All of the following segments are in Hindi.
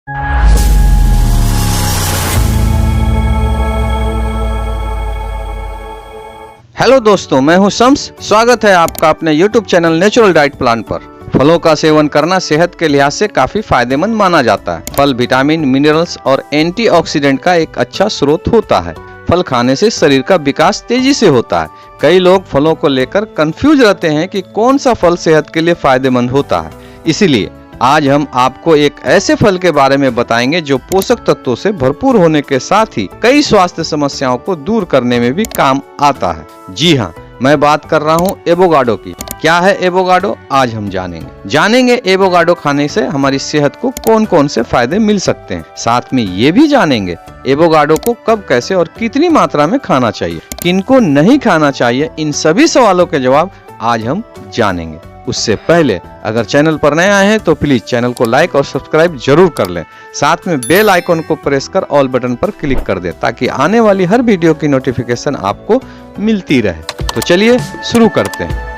हेलो दोस्तों, मैं हूं शम्स। स्वागत है आपका अपने YouTube channel natural diet plan पर। फलों का सेवन करना सेहत के लिहाज से काफी फायदेमंद माना जाता है। फल विटामिन, मिनरल्स और एंटीऑक्सीडेंट का एक अच्छा स्रोत होता है। फल खाने से शरीर का विकास तेजी से होता है। कई लोग फलों को लेकर कंफ्यूज रहते हैं कि कौन सा फल सेहत के लिए फायदेमंद होता है। इसीलिए आज हम आपको एक ऐसे फल के बारे में बताएंगे जो पोषक तत्वों से भरपूर होने के साथ ही कई स्वास्थ्य समस्याओं को दूर करने में भी काम आता है। जी हाँ, मैं बात कर रहा हूँ एवोकाडो की। क्या है एवोकाडो, आज हम जानेंगे एवोकाडो खाने से हमारी सेहत को कौन कौन से फायदे मिल सकते हैं। साथ में ये भी जानेंगे एवोकाडो को कब, कैसे और कितनी मात्रा में खाना चाहिए, किनको नहीं खाना चाहिए। इन सभी सवालों के जवाब आज हम जानेंगे। उससे पहले अगर चैनल पर नए आए हैं तो प्लीज चैनल को लाइक और सब्सक्राइब जरूर कर लें। साथ में बेल आइकन को प्रेस कर ऑल बटन पर क्लिक कर दें ताकि आने वाली हर वीडियो की नोटिफिकेशन आपको मिलती रहे। तो चलिए शुरू करते हैं।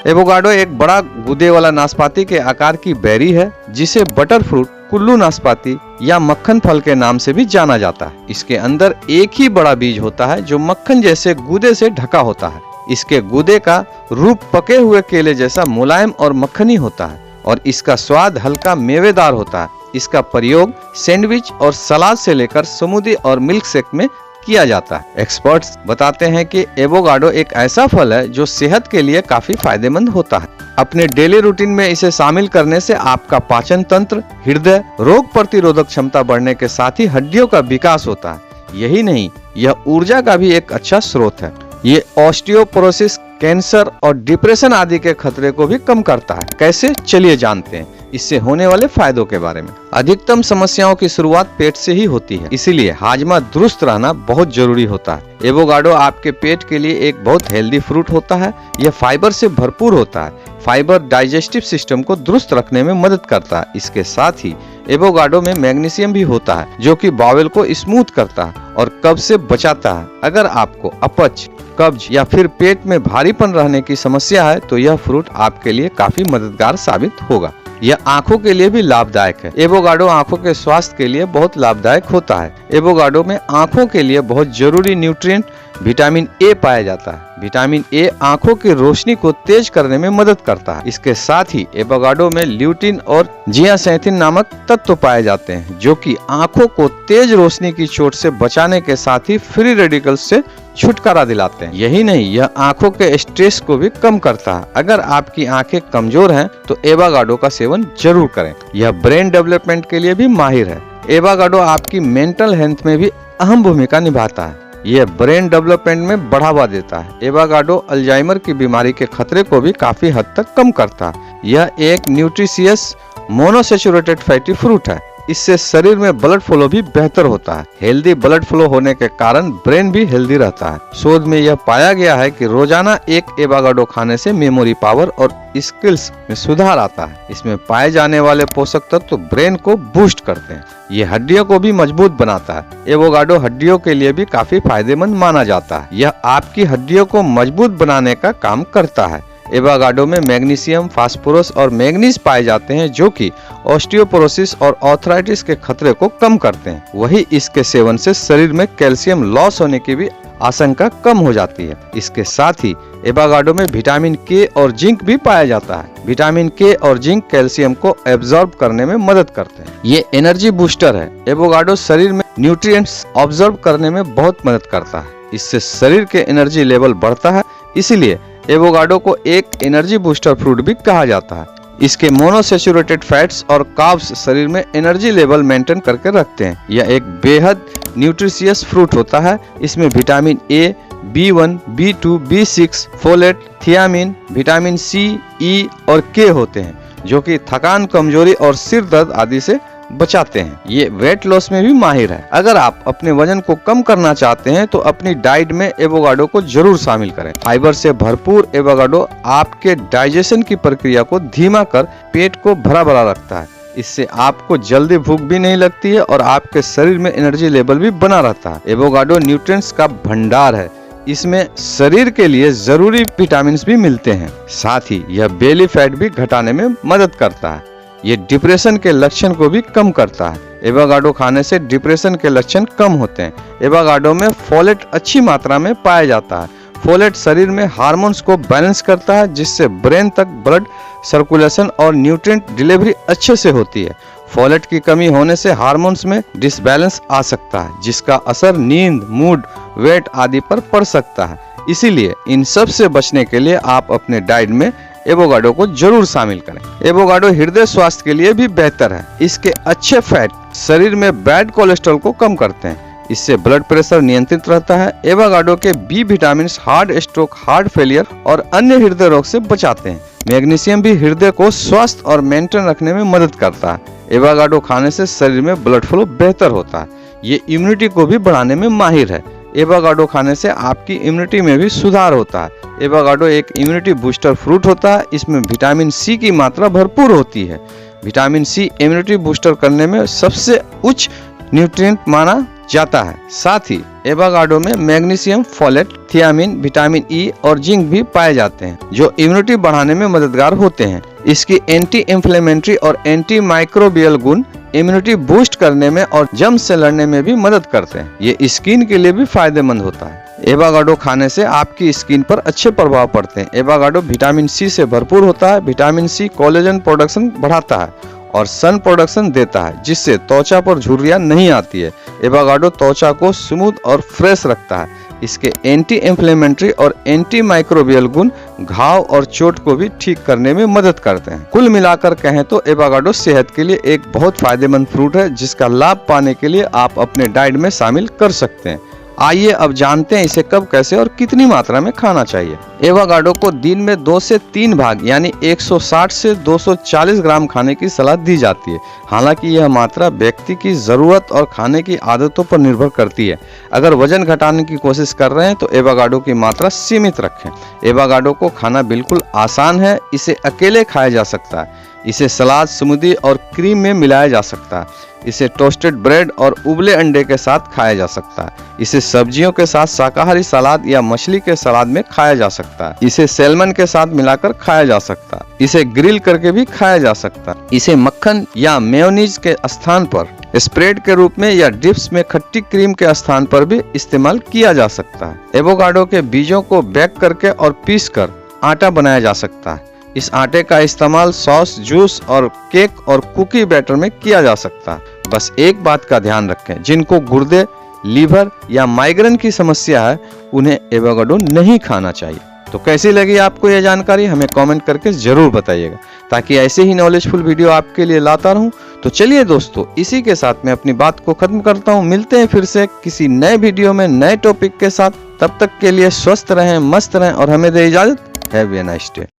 एवोकाडो एक बड़ा गूदे वाला नाशपाती के आकार की बेरी है जिसे बटर फ्रूट, कुल्लू नाशपाती या मक्खन फल के नाम से भी जाना जाता है। इसके अंदर एक ही बड़ा बीज होता है जो मक्खन जैसे गूदे से ढका होता है। इसके गूदे का रूप पके हुए केले जैसा मुलायम और मक्खनी होता है और इसका स्वाद हल्का मेवेदार होता है। इसका प्रयोग सैंडविच और सलाद से लेकर स्मूदी और मिल्क शेक में किया जाता है। एक्सपर्ट्स बताते हैं कि एवोकाडो एक ऐसा फल है जो सेहत के लिए काफी फायदेमंद होता है। अपने डेली रूटीन में इसे शामिल करने से आपका पाचन तंत्र, हृदय, रोग प्रतिरोधक क्षमता बढ़ने के साथ ही हड्डियों का विकास होता है। यही नहीं, यह ऊर्जा का भी एक अच्छा स्रोत है। ये ऑस्टियोपोरोसिस, कैंसर और डिप्रेशन आदि के खतरे को भी कम करता है। कैसे, चलिए जानते हैं इससे होने वाले फायदों के बारे में। अधिकतम समस्याओं की शुरुआत पेट से ही होती है, इसीलिए हाजमा दुरुस्त रहना बहुत जरूरी होता है। एवोकाडो आपके पेट के लिए एक बहुत हेल्दी फ्रूट होता है। यह फाइबर से भरपूर होता है। फाइबर डाइजेस्टिव सिस्टम को दुरुस्त रखने में मदद करता है। इसके साथ ही एवोकाडो में मैग्नीशियम भी होता है जो कि बावेल को स्मूथ करता है और कब्ज से बचाता है। अगर आपको अपच, कब्ज या फिर पेट में भारीपन रहने की समस्या है तो यह फ्रूट आपके लिए काफी मददगार साबित होगा। यह आंखों के लिए भी लाभदायक है। एवोकाडो आंखों के स्वास्थ्य के लिए बहुत लाभदायक होता है। एवोकाडो में आंखों के लिए बहुत जरूरी न्यूट्रिएंट विटामिन ए पाया जाता है। विटामिन ए आंखों की रोशनी को तेज करने में मदद करता है। इसके साथ ही एवोकाडो में ल्यूटिन और जियासेंथिन नामक तत्व पाए जाते हैं जो कि आंखों को तेज रोशनी की चोट से बचाने के साथ ही फ्री रेडिकल्स से छुटकारा दिलाते हैं। यही नहीं, यह आंखों के स्ट्रेस को भी कम करता है। अगर आपकी आंखें कमजोर हैं तो एवोकाडो का सेवन जरूर करें। यह ब्रेन डेवलपमेंट के लिए भी माहिर है। एवोकाडो आपकी मेंटल हेल्थ में भी अहम भूमिका निभाता है। यह ब्रेन डेवलपमेंट में बढ़ावा देता है। एवोकाडो अल्जाइमर की बीमारी के खतरे को भी काफी हद तक कम करता है। यह एक न्यूट्रिशियस मोनोसैचुरेटेड फैटी फ्रूट है। इससे शरीर में ब्लड फ्लो भी बेहतर होता है। हेल्दी ब्लड फ्लो होने के कारण ब्रेन भी हेल्दी रहता है। शोध में यह पाया गया है कि रोजाना एक एवोकाडो खाने से मेमोरी पावर और स्किल्स में सुधार आता है। इसमें पाए जाने वाले पोषक तत्व ब्रेन को बूस्ट करते हैं। ये हड्डियों को भी मजबूत बनाता है। एवोकाडो हड्डियों के लिए भी काफी फायदेमंद माना जाता है। यह आपकी हड्डियों को मजबूत बनाने का काम करता है। एवोकाडो में मैग्नीशियम, फास्फोरस और मैग्नीज पाए जाते हैं जो कि ऑस्टियोपोरोसिस और आर्थराइटिस के खतरे को कम करते हैं। वही इसके सेवन से शरीर में कैल्शियम लॉस होने की भी आशंका कम हो जाती है। इसके साथ ही एवोकाडो में विटामिन के और जिंक भी पाया जाता है। विटामिन के और जिंक कैल्शियम को एब्जॉर्ब करने में मदद करते हैं। ये एनर्जी बूस्टर है। एवोकाडो शरीर में न्यूट्रिएंट्स ऑब्जर्व करने में बहुत मदद करता है। इससे शरीर के एनर्जी लेवल बढ़ता है। इसीलिए एवोकाडो को एक एनर्जी बूस्टर फ्रूट भी कहा जाता है। इसके मोनोसैचुरेटेड फैट्स और कार्ब्स शरीर में एनर्जी लेवल मेंटेन करके रखते हैं। यह एक बेहद न्यूट्रिशियस फ्रूट होता है। इसमें vitamin A, B1, B2, B6, folate, thiamine, vitamin C, E और के होते हैं जो कि थकान, कमजोरी और सिर दर्द आदि से बचाते हैं। ये वेट लॉस में भी माहिर है। अगर आप अपने वजन को कम करना चाहते हैं तो अपनी डाइट में एवोकाडो को जरूर शामिल करें। फाइबर से भरपूर एवोकाडो आपके डाइजेशन की प्रक्रिया को धीमा कर पेट को भरा भरा रखता है। इससे आपको जल्दी भूख भी नहीं लगती है और आपके शरीर में एनर्जी लेवल भी बना रहता है। एवोकाडो न्यूट्रिएंट्स का भंडार है। इसमें शरीर के लिए जरूरी विटामिन भी मिलते हैं। साथ ही यह बेली फैट भी घटाने में मदद करता है। ये डिप्रेशन के लक्षण को भी कम करता है। एवोकाडो खाने से डिप्रेशन के लक्षण कम होते हैं। एवोकाडो में फोलेट अच्छी मात्रा में पाया जाता है। फोलेट शरीर में हार्मोन्स को बैलेंस करता है, जिससे ब्रेन तक ब्लड सर्कुलेशन और न्यूट्रिएंट डिलीवरी अच्छे से होती है। फोलेट की कमी होने से हार्मोन्स में डिसबैलेंस आ सकता है, जिसका असर नींद, मूड, वेट आदि पर पड़ सकता है। इसीलिए इन सब से बचने के लिए आप अपने डाइट में एवोकाडो को जरूर शामिल करें। एवोकाडो हृदय स्वास्थ्य के लिए भी बेहतर है। इसके अच्छे फैट शरीर में बैड कोलेस्ट्रॉल को कम करते हैं। इससे ब्लड प्रेशर नियंत्रित रहता है। एवोकाडो के B vitamin heart stroke, heart failure और अन्य हृदय रोग से बचाते हैं। मैग्नीशियम भी हृदय को स्वस्थ और मेंटेन रखने में मदद करता है। एवोकाडो खाने से शरीर में ब्लड फ्लो बेहतर होता है। ये इम्यूनिटी को भी बढ़ाने में माहिर है। एवोकाडो खाने से आपकी इम्यूनिटी में भी सुधार होता है। एवोकाडो एक इम्यूनिटी बूस्टर फ्रूट होता है। इसमें विटामिन सी की मात्रा भरपूर होती है। विटामिन सी इम्यूनिटी बूस्टर करने में सबसे उच्च न्यूट्रिएंट माना जाता है। साथ ही एवोकाडो में magnesium, folate, thiamine, vitamin E और जिंक भी पाए जाते हैं, जो इम्यूनिटी बढ़ाने में मददगार होते हैं। इसकी एंटी इंफ्लेमेटरी और एंटी माइक्रोबियल गुण इम्यूनिटी बूस्ट करने में और जर्म से लड़ने में भी मदद करते हैं। ये स्किन के लिए भी फायदेमंद होता है। एवोकाडो खाने से आपकी स्किन पर अच्छे प्रभाव पड़ते हैं। एवोकाडो विटामिन सी से भरपूर होता है। विटामिन सी कोलेजन प्रोडक्शन बढ़ाता है और सन प्रोडक्शन देता है, जिससे त्वचा पर झुर्रियां नहीं आती है। एवोकाडो त्वचा को स्मूथ और फ्रेश रखता है। इसके एंटी इंफ्लेमेटरी और एंटी माइक्रोबियल गुण घाव और चोट को भी ठीक करने में मदद करते हैं। कुल मिलाकर कहें तो एवोकाडो सेहत के लिए एक बहुत फायदेमंद फ्रूट है, जिसका लाभ पाने के लिए आप अपने डाइट में शामिल कर सकते हैं। आइए अब जानते हैं इसे कब, कैसे और कितनी मात्रा में खाना चाहिए। एवोकाडो को दिन में 2 से 3 भाग यानी 160 से 240 ग्राम खाने की सलाह दी जाती है। हालांकि यह मात्रा व्यक्ति की जरूरत और खाने की आदतों पर निर्भर करती है। अगर वजन घटाने की कोशिश कर रहे हैं तो एवोकाडो की मात्रा सीमित रखें। एवोकाडो को खाना बिल्कुल आसान है। इसे अकेले खाया जा सकता है। इसे सलाद, स्मूदी और क्रीम में मिलाया जा सकता है। इसे टोस्टेड ब्रेड और उबले अंडे के साथ खाया जा सकता है। इसे सब्जियों के साथ शाकाहारी सलाद या मछली के सलाद में खाया जा सकता है। इसे सैल्मन के साथ मिलाकर खाया जा सकता है। इसे ग्रिल करके भी खाया जा सकता है। इसे मक्खन या मेयोनीज के स्थान पर, स्प्रेड के रूप में या डिप्स में खट्टी क्रीम के स्थान पर भी इस्तेमाल किया जा सकता है। एवोकाडो के बीजों को बेक करके और पीस कर आटा बनाया जा सकता है। इस आटे का इस्तेमाल सॉस, जूस और केक और कुकी बैटर में किया जा सकता है। बस एक बात का ध्यान रखें, जिनको गुर्दे, लीवर या माइग्रेन की समस्या है उन्हें एवोकाडो नहीं खाना चाहिए। तो कैसी लगी आपको यह जानकारी हमें कमेंट करके जरूर बताइएगा, ताकि ऐसे ही नॉलेजफुल वीडियो आपके लिए लाता रहूं। तो चलिए दोस्तों, इसी के साथ मैं अपनी बात को खत्म करता हूं। मिलते हैं फिर से किसी नए वीडियो में नए टॉपिक के साथ। तब तक के लिए स्वस्थ रहें, मस्त रहें और हमें दे इजाजत। Have a nice day.